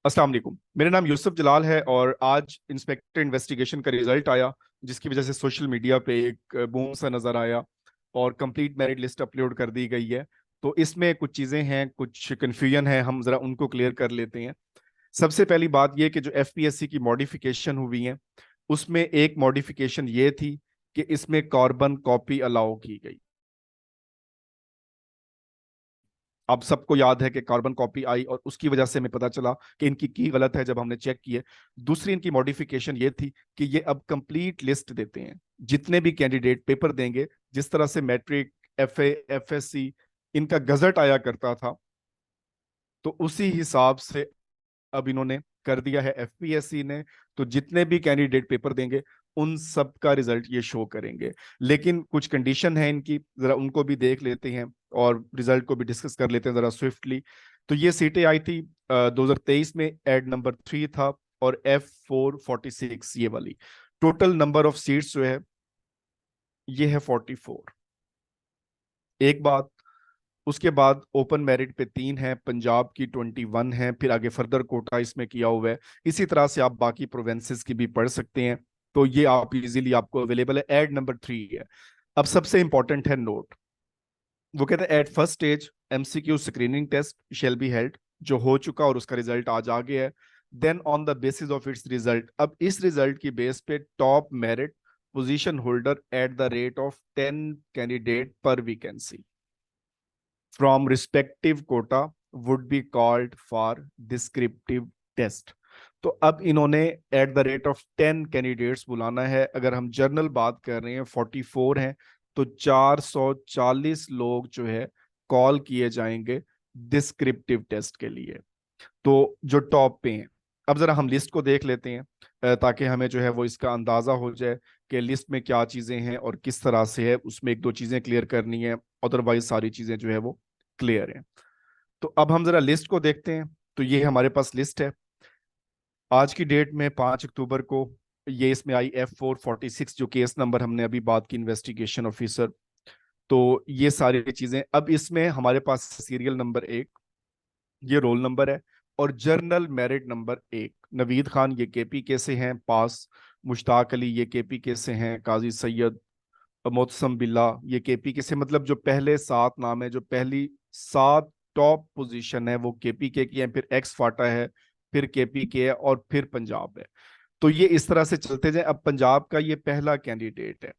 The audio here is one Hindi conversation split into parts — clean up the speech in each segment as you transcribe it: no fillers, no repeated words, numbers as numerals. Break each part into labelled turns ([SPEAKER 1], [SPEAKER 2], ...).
[SPEAKER 1] अस्सलाम वालेकुम। मेरा नाम यूसुफ जलाल है और आज इंस्पेक्टर इन्वेस्टिगेशन का रिजल्ट आया, जिसकी वजह से सोशल मीडिया पे एक बूम सा नजर आया और कंप्लीट मेरिट लिस्ट अपलोड कर दी गई है। तो इसमें कुछ चीज़ें हैं, कुछ कन्फ्यूजन है, हम ज़रा उनको क्लियर कर लेते हैं। सबसे पहली बात यह कि जो एफपीएससी की मॉडिफिकेशन हुई है, उसमें एक मॉडिफिकेशन ये थी कि इसमें कार्बन कॉपी अलाउ की गई। अब सबको याद है कि कार्बन कॉपी आई और उसकी वजह से हमें पता चला कि इनकी की गलत है जब हमने चेक किए। दूसरी इनकी मॉडिफिकेशन ये थी कि ये अब कंप्लीट लिस्ट देते हैं, जितने भी कैंडिडेट पेपर देंगे। जिस तरह से मैट्रिक, एफए, एफएससी, इनका गजट आया करता था, तो उसी हिसाब से अब इन्होंने कर दिया है एफपीएससी ने। तो जितने भी कैंडिडेट पेपर देंगे उन सब का रिजल्ट ये शो करेंगे। लेकिन कुछ कंडीशन है इनकी, जरा उनको भी देख लेते हैं और रिजल्ट को भी डिस्कस कर लेते हैं जरा स्विफ्टली। तो ये सीटें आई थी 2023 में, एड नंबर 3 था और F446 ये वाली। टोटल नंबर ऑफ सीट्स जो है ये है 44। एक बात, उसके बाद ओपन मेरिट पे 3 है, पंजाब की 21 है, फिर आगे फर्दर कोटा इसमें किया हुआ है। इसी तरह से आप बाकी प्रोविंसेस की भी पढ़ सकते हैं। तो ये आप इजीली आपको अवेलेबल है। एड नंबर 3 है। अब सबसे इंपॉर्टेंट है नोट। वो कहते हैं at first stage MCQ screening test shall be held, जो हो चुका और उसका रिजल्ट आज आ गया है। Then on the basis of its result, अब इस रिजल्ट की बेस पे top merit position holder at the rate of 10 candidate per vacancy from respective quota would be called for descriptive test। तो अब इन्होंने eight the rate of 10 candidates बुलाना है। अगर हम जर्नल बात कर रहे हैं 44 हैं, तो 440 लोग जो है कॉल किए जाएंगे डिस्क्रिप्टिव टेस्ट के लिए। तो जो टॉप पे हैं, अब जरा हम लिस्ट को देख लेते हैं ताकि हमें जो है वो इसका अंदाजा हो जाए कि लिस्ट में क्या चीजें हैं और किस तरह से है। उसमें एक दो चीजें क्लियर करनी है, अदरवाइज सारी चीजें जो है वो क्लियर है। तो अब हम जरा लिस्ट को देखते हैं। तो ये हमारे पास लिस्ट है आज की डेट में 5 अक्टूबर को। ये इसमें आई F446, जो केस नंबर हमने अभी बात की, इन्वेस्टिगेशन ऑफिसर। तो ये सारी चीजें अब इसमें हमारे पास सीरियल नंबर 1, ये रोल नंबर है, और journal merit number 1। Naveed Khan ये केपी के से हैं, पास। मुश्ताक अली ये केपी के से हैं, काजी सैयद मोतसम बिल्ला ये केपी के से। मतलब जो पहले 7 नाम है, जो पहली 7 टॉप पोजीशन है, वो केपी के की है, फिर एक्स फाटा है, फिर केपी के है, और फिर पंजाब है। तो ये इस तरह से चलते जाए। अब पंजाब का ये पहला कैंडिडेट है।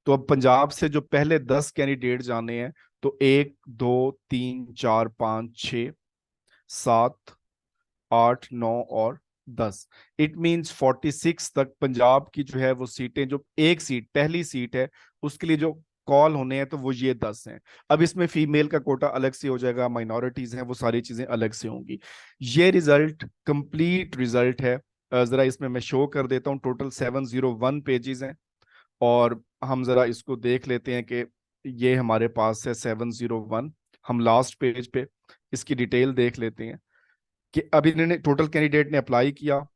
[SPEAKER 1] तो अब पंजाब से जो पहले 10 कैंडिडेट जाने हैं, तो 1 2 3 4 5 6 7 8 9 और 10, इट मींस 46 तक पंजाब की जो है वो सीटें, जो एक सीट पहली सीट है उसके लिए जो कॉल होने हैं, तो वो ये 10 हैं। अब इसमें फीमेल का कोटा अलग से हो जाएगा, माइनॉरिटीज हैं, वो सारी चीजें अलग से होंगी। ये रिजल्ट कंप्लीट रिजल्ट है। जरा इसमें मैं शो कर देता हूँ। टोटल 701 पेजेस हैं और हम जरा इसको देख लेते हैं कि ये हमारे पास है 701। हम लास्ट पेज पे इसकी डिटेल देख लेते हैं कि अब इन्होंने, टोटल कैंडिडेट ने अप्लाई किया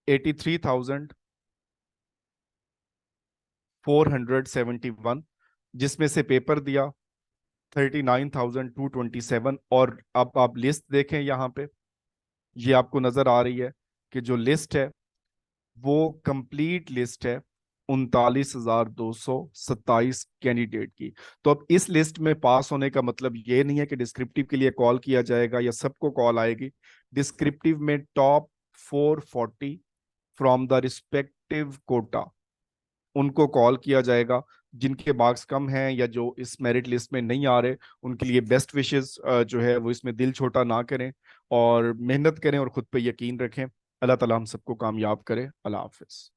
[SPEAKER 1] 83,471, जिसमें से पेपर दिया 39,227। और अब आप लिस्ट देखें यहाँ पे, ये आपको नजर आ रही है कि जो लिस्ट है वो कंप्लीट लिस्ट है 39,227 कैंडिडेट की। तो अब इस लिस्ट में पास होने का मतलब ये नहीं है कि डिस्क्रिप्टिव के लिए कॉल किया जाएगा या सबको कॉल आएगी। डिस्क्रिप्टिव में top 440 from the respective quota, उनको कॉल किया जाएगा। जिनके मार्क्स कम हैं या जो इस मेरिट लिस्ट में नहीं आ रहे, उनके लिए बेस्ट विशेस जो है वो इसमें दिल छोटा ना करें और मेहनत करें और खुद पे यकीन रखें। अल्लाह ताला हम सबको कामयाब करे। अल्लाह हाफिज।